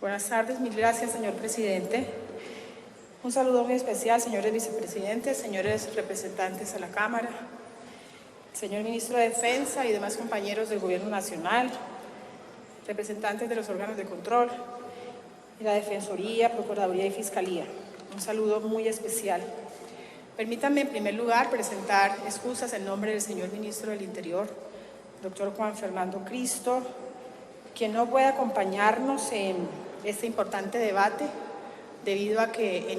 Buenas tardes, mil gracias, señor presidente. Un saludo muy especial, señores vicepresidentes, señores representantes a la Cámara, señor ministro de Defensa y demás compañeros del Gobierno Nacional, representantes de los órganos de control, de la Defensoría, Procuraduría y Fiscalía. Un saludo muy especial. Permítanme, en primer lugar, presentar excusas en nombre del señor ministro del Interior, doctor Juan Fernando Cristo, quien no puede acompañarnos en este importante debate debido a que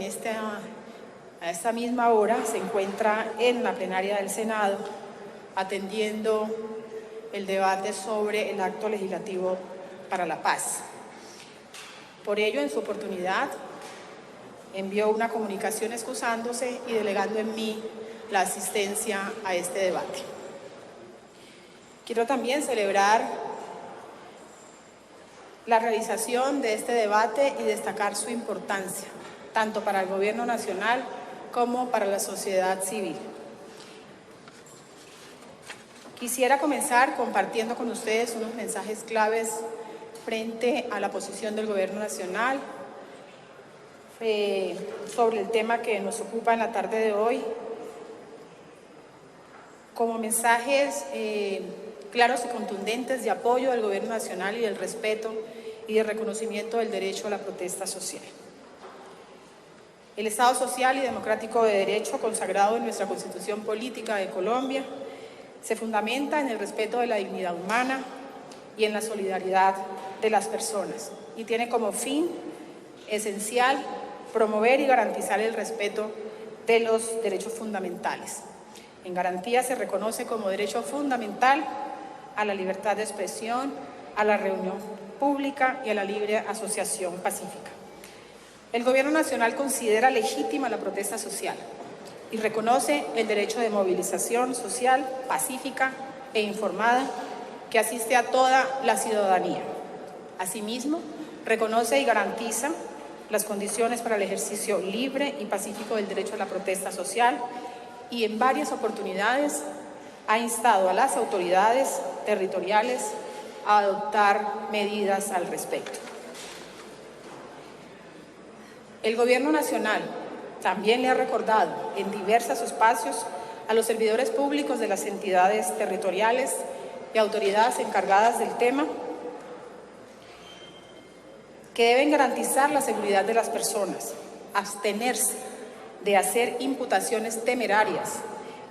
a esta misma hora se encuentra en la plenaria del Senado atendiendo el debate sobre el acto legislativo para la paz. Por ello, en su oportunidad, envió una comunicación excusándose y delegando en mí la asistencia a este debate. Quiero también celebrar la realización de este debate y destacar su importancia, tanto para el Gobierno Nacional como para la sociedad civil. Quisiera comenzar compartiendo con ustedes unos mensajes claves frente a la posición del Gobierno Nacional sobre el tema que nos ocupa en la tarde de hoy, como mensajes claros y contundentes de apoyo al Gobierno Nacional y del respeto y de reconocimiento del derecho a la protesta social. El Estado social y democrático de derecho, consagrado en nuestra Constitución Política de Colombia, se fundamenta en el respeto de la dignidad humana y en la solidaridad de las personas, y tiene como fin esencial promover y garantizar el respeto de los derechos fundamentales. En garantía se reconoce como derecho fundamental a la libertad de expresión, a la reunión pública y a la libre asociación pacífica. El Gobierno Nacional considera legítima la protesta social y reconoce el derecho de movilización social, pacífica e informada que asiste a toda la ciudadanía. Asimismo, reconoce y garantiza las condiciones para el ejercicio libre y pacífico del derecho a la protesta social y en varias oportunidades ha instado a las autoridades territoriales a adoptar medidas al respecto. El Gobierno Nacional también le ha recordado en diversos espacios a los servidores públicos de las entidades territoriales y autoridades encargadas del tema que deben garantizar la seguridad de las personas, abstenerse de hacer imputaciones temerarias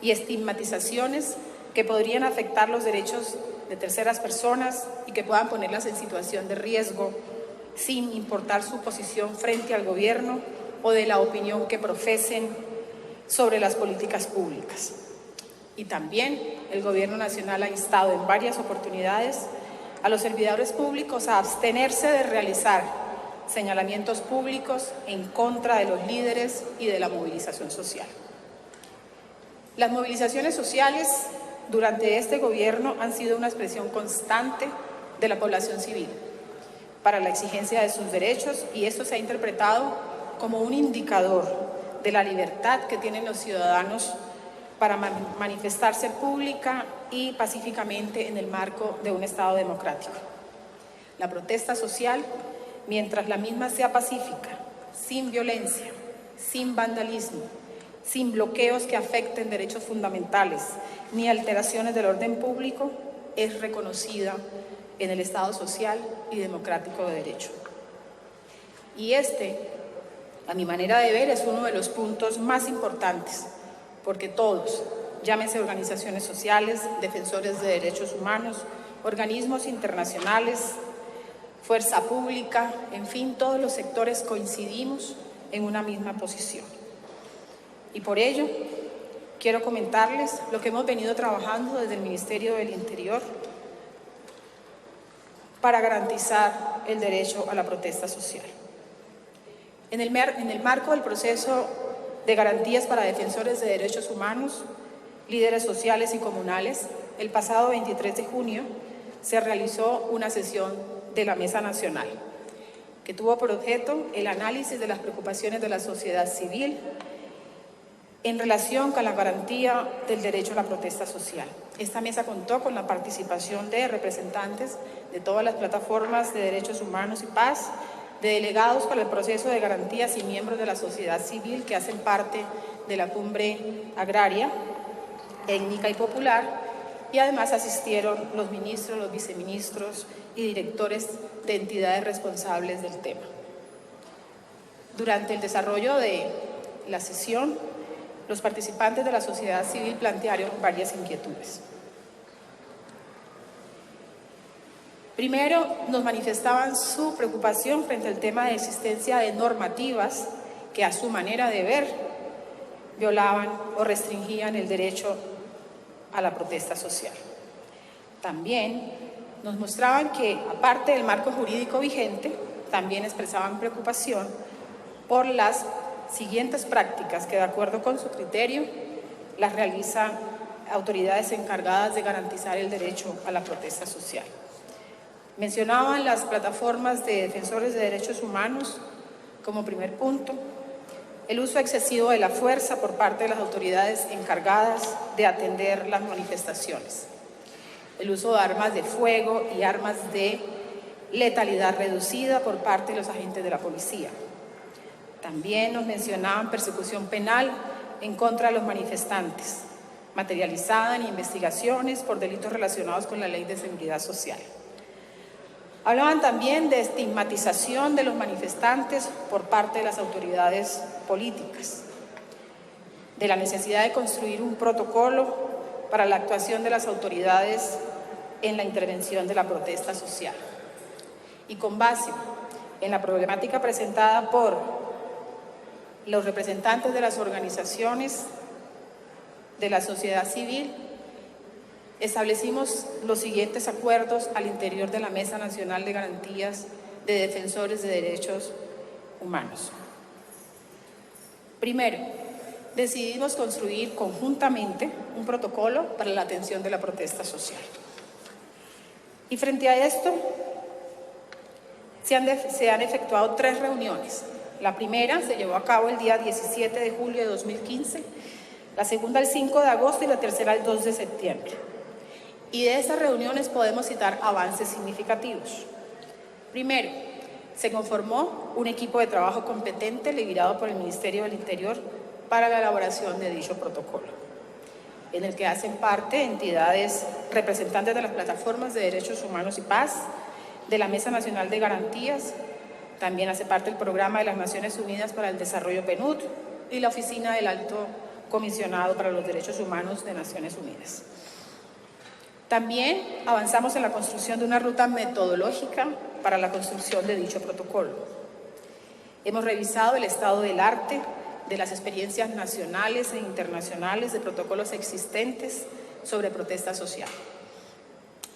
y estigmatizaciones que podrían afectar los derechos de terceras personas y que puedan ponerlas en situación de riesgo sin importar su posición frente al gobierno o de la opinión que profesen sobre las políticas públicas. Y también el Gobierno Nacional ha instado en varias oportunidades a los servidores públicos a abstenerse de realizar señalamientos públicos en contra de los líderes y de la movilización social. Las movilizaciones sociales durante este gobierno han sido una expresión constante de la población civil para la exigencia de sus derechos, y esto se ha interpretado como un indicador de la libertad que tienen los ciudadanos para manifestarse pública y pacíficamente en el marco de un Estado democrático. La protesta social, mientras la misma sea pacífica, sin violencia, sin vandalismo, sin bloqueos que afecten derechos fundamentales ni alteraciones del orden público, es reconocida en el Estado social y democrático de derecho. Y a mi manera de ver, es uno de los puntos más importantes, porque todos, llámense organizaciones sociales, defensores de derechos humanos, organismos internacionales, fuerza pública, en fin, todos los sectores coincidimos en una misma posición. Y por ello, quiero comentarles lo que hemos venido trabajando desde el Ministerio del Interior para garantizar el derecho a la protesta social. En el marco del proceso de garantías para defensores de derechos humanos, líderes sociales y comunales, el pasado 23 de junio se realizó una sesión de la Mesa Nacional, que tuvo por objeto el análisis de las preocupaciones de la sociedad civil en relación con la garantía del derecho a la protesta social. Esta mesa contó con la participación de representantes de todas las plataformas de derechos humanos y paz, de delegados para el proceso de garantías y miembros de la sociedad civil que hacen parte de la cumbre agraria, étnica y popular, y además asistieron los ministros, los viceministros y directores de entidades responsables del tema. Durante el desarrollo de la sesión, los participantes de la sociedad civil plantearon varias inquietudes. Primero, nos manifestaban su preocupación frente al tema de existencia de normativas que, a su manera de ver, violaban o restringían el derecho a la protesta social. También nos mostraban que, aparte del marco jurídico vigente, también expresaban preocupación por las siguientes prácticas que, de acuerdo con su criterio, las realizan autoridades encargadas de garantizar el derecho a la protesta social. Mencionaban las plataformas de defensores de derechos humanos como primer punto, el uso excesivo de la fuerza por parte de las autoridades encargadas de atender las manifestaciones, el uso de armas de fuego y armas de letalidad reducida por parte de los agentes de la policía. También nos mencionaban persecución penal en contra de los manifestantes, materializada en investigaciones por delitos relacionados con la Ley de Seguridad Social. Hablaban también de estigmatización de los manifestantes por parte de las autoridades políticas, de la necesidad de construir un protocolo para la actuación de las autoridades en la intervención de la protesta social. Y con base en la problemática presentada por los representantes de las organizaciones de la sociedad civil, establecimos los siguientes acuerdos al interior de la Mesa Nacional de Garantías de Defensores de Derechos Humanos. Primero, decidimos construir conjuntamente un protocolo para la atención de la protesta social. Y frente a esto, se han efectuado 3 reuniones. La primera se llevó a cabo el día 17 de julio de 2015, la segunda el 5 de agosto y la tercera el 2 de septiembre. Y de estas reuniones podemos citar avances significativos. Primero, se conformó un equipo de trabajo competente liderado por el Ministerio del Interior para la elaboración de dicho protocolo, en el que hacen parte entidades representantes de las plataformas de derechos humanos y paz, de la Mesa Nacional de Garantías, también hace parte el Programa de las Naciones Unidas para el Desarrollo PNUD y la Oficina del Alto Comisionado para los Derechos Humanos de Naciones Unidas. También avanzamos en la construcción de una ruta metodológica para la construcción de dicho protocolo. Hemos revisado el estado del arte de las experiencias nacionales e internacionales de protocolos existentes sobre protesta social.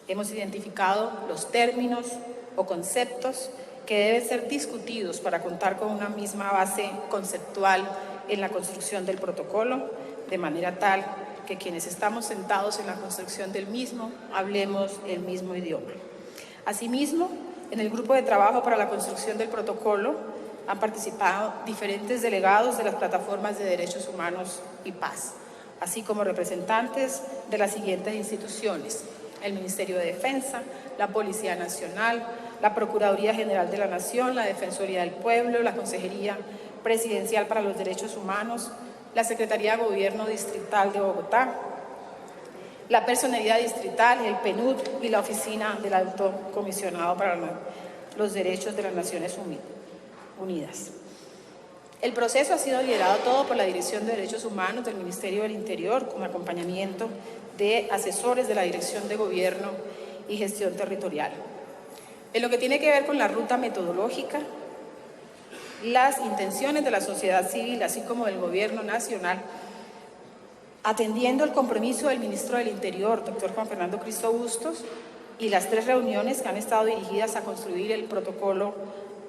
Hemos identificado los términos o conceptos que deben ser discutidos para contar con una misma base conceptual en la construcción del protocolo, de manera tal que quienes estamos sentados en la construcción del mismo hablemos el mismo idioma. Asimismo, en el grupo de trabajo para la construcción del protocolo han participado diferentes delegados de las plataformas de derechos humanos y paz, así como representantes de las siguientes instituciones: el Ministerio de Defensa, la Policía Nacional, la Procuraduría General de la Nación, la Defensoría del Pueblo, la Consejería Presidencial para los Derechos Humanos, la Secretaría de Gobierno Distrital de Bogotá, la Personería Distrital, el PNUD y la Oficina del Alto Comisionado para los Derechos de las Naciones Unidas. El proceso ha sido liderado todo por la Dirección de Derechos Humanos del Ministerio del Interior, con acompañamiento de asesores de la Dirección de Gobierno y Gestión Territorial. En lo que tiene que ver con la ruta metodológica, las intenciones de la sociedad civil, así como del Gobierno Nacional, atendiendo el compromiso del Ministro del Interior, doctor Juan Fernando Cristo Bustos, y las 3 reuniones que han estado dirigidas a construir el protocolo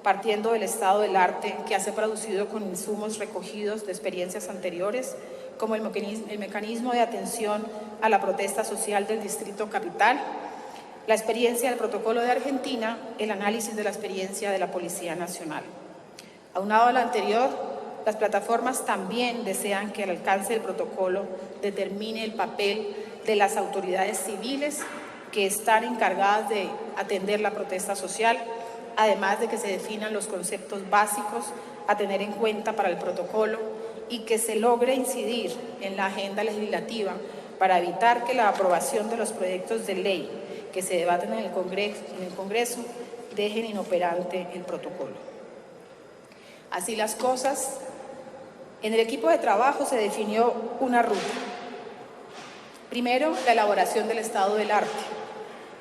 partiendo del estado del arte que ha producido con insumos recogidos de experiencias anteriores, como el mecanismo de atención a la protesta social del Distrito Capital, la experiencia del protocolo de Argentina, el análisis de la experiencia de la Policía Nacional. Aunado a lo anterior, las plataformas también desean que el alcance del protocolo determine el papel de las autoridades civiles que están encargadas de atender la protesta social, además de que se definan los conceptos básicos a tener en cuenta para el protocolo y que se logre incidir en la agenda legislativa para evitar que la aprobación de los proyectos de ley que se debaten en el Congreso dejen inoperante el protocolo. Así las cosas, en el equipo de trabajo se definió una ruta. Primero, la elaboración del estado del arte.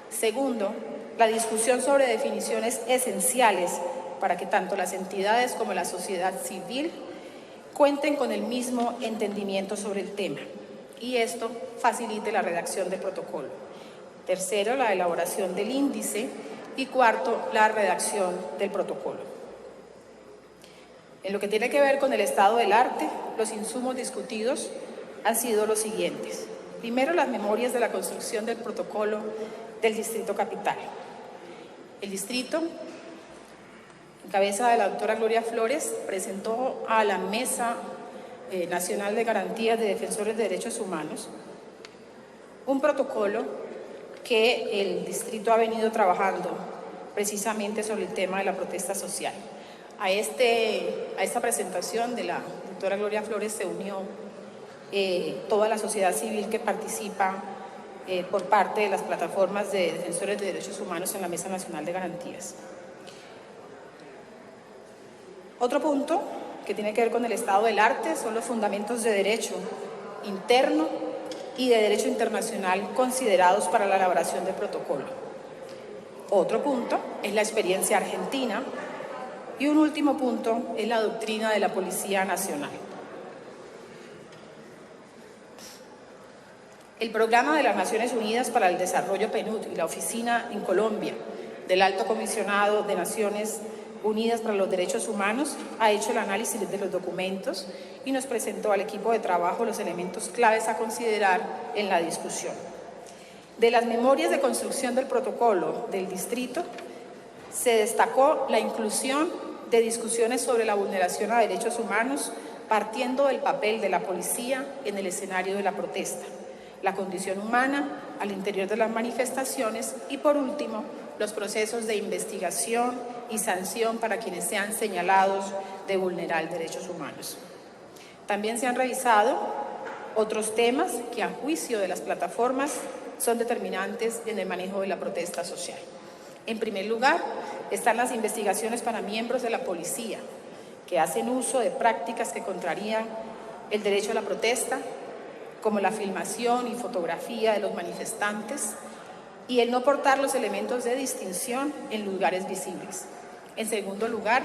Segundo, la discusión sobre definiciones esenciales para que tanto las entidades como la sociedad civil cuenten con el mismo entendimiento sobre el tema y esto facilite la redacción del protocolo. Tercero, la elaboración del índice y cuarto, la redacción del protocolo. En lo que tiene que ver con el estado del arte, los insumos discutidos han sido los siguientes. Primero, las memorias de la construcción del protocolo del Distrito Capital. El distrito, en cabeza de la doctora Gloria Flores, presentó a la Mesa Nacional de Garantías de Defensores de Derechos Humanos un protocolo que el distrito ha venido trabajando precisamente sobre el tema de la protesta social. A esta presentación de la doctora Gloria Flores se unió toda la sociedad civil que participa por parte de las plataformas de defensores de derechos humanos en la Mesa Nacional de Garantías. Otro punto que tiene que ver con el estado del arte son los fundamentos de derecho interno y de derecho internacional considerados para la elaboración del protocolo. Otro punto es la experiencia argentina y un último punto es la doctrina de la Policía Nacional. El Programa de las Naciones Unidas para el Desarrollo PNUD y la Oficina en Colombia del Alto Comisionado de Naciones Unidas para los Derechos Humanos ha hecho el análisis de los documentos y nos presentó al equipo de trabajo los elementos claves a considerar en la discusión. De las memorias de construcción del protocolo del distrito se destacó la inclusión de discusiones sobre la vulneración a derechos humanos partiendo del papel de la policía en el escenario de la protesta, la condición humana al interior de las manifestaciones y, por último, los procesos de investigación y sanción para quienes sean señalados de vulnerar derechos humanos. También se han revisado otros temas que, a juicio de las plataformas, son determinantes en el manejo de la protesta social. En primer lugar, están las investigaciones para miembros de la policía, que hacen uso de prácticas que contrarían el derecho a la protesta, como la filmación y fotografía de los manifestantes y el no portar los elementos de distinción en lugares visibles. En segundo lugar,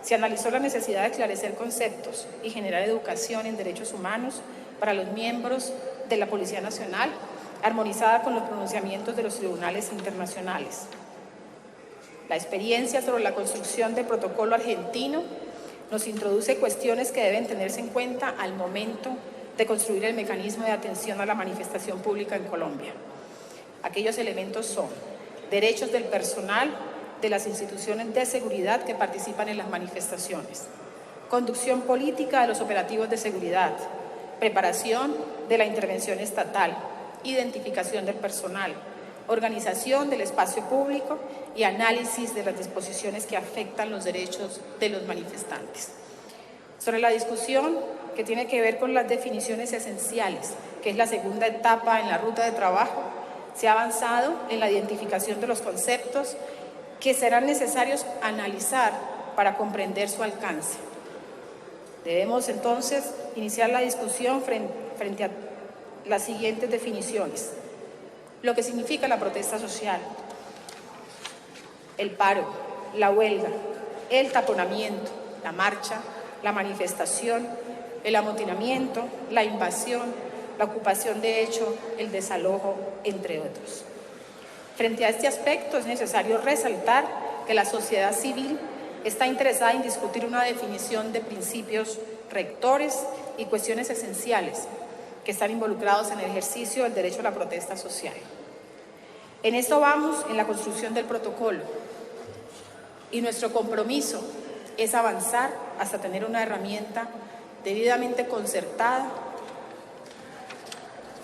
se analizó la necesidad de esclarecer conceptos y generar educación en derechos humanos para los miembros de la Policía Nacional, armonizada con los pronunciamientos de los tribunales internacionales. La experiencia sobre la construcción del protocolo argentino nos introduce cuestiones que deben tenerse en cuenta al momento de construir el mecanismo de atención a la manifestación pública en Colombia. Aquellos elementos son derechos del personal de las instituciones de seguridad que participan en las manifestaciones, conducción política de los operativos de seguridad, preparación de la intervención estatal, identificación del personal, organización del espacio público y análisis de las disposiciones que afectan los derechos de los manifestantes. Sobre la discusión que tiene que ver con las definiciones esenciales, que es la segunda etapa en la ruta de trabajo, se ha avanzado en la identificación de los conceptos que serán necesarios analizar para comprender su alcance. Debemos entonces iniciar la discusión frente a las siguientes definiciones: lo que significa la protesta social, el paro, la huelga, el taponamiento, la marcha, la manifestación, el amotinamiento, la invasión, la ocupación de hecho, el desalojo, entre otros. Frente a este aspecto es necesario resaltar que la sociedad civil está interesada en discutir una definición de principios rectores y cuestiones esenciales que están involucrados en el ejercicio del derecho a la protesta social. En esto vamos en la construcción del protocolo y nuestro compromiso es avanzar hasta tener una herramienta debidamente concertada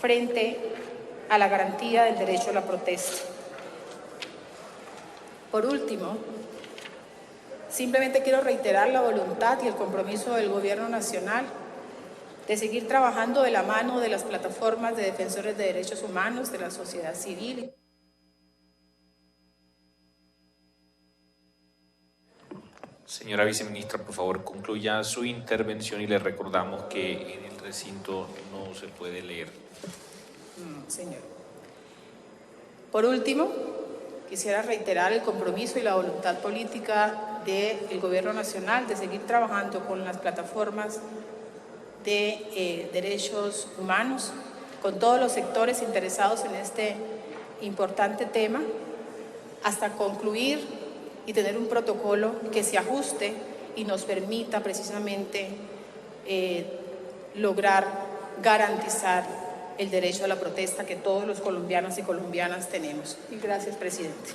frente a la garantía del derecho a la protesta. Por último, Simplemente quiero reiterar la voluntad y el compromiso del Gobierno Nacional de seguir trabajando de la mano de las plataformas de defensores de derechos humanos, de la sociedad civil. Señora viceministra, por favor, concluya su intervención y le recordamos que en el recinto no se puede leer. Señor. Por último, quisiera reiterar el compromiso y la voluntad política del Gobierno Nacional de seguir trabajando con las plataformas de derechos humanos, con todos los sectores interesados en este importante tema, hasta concluir y tener un protocolo que se ajuste y nos permita precisamente lograr garantizar el derecho a la protesta que todos los colombianos y colombianas tenemos. Y gracias, presidente.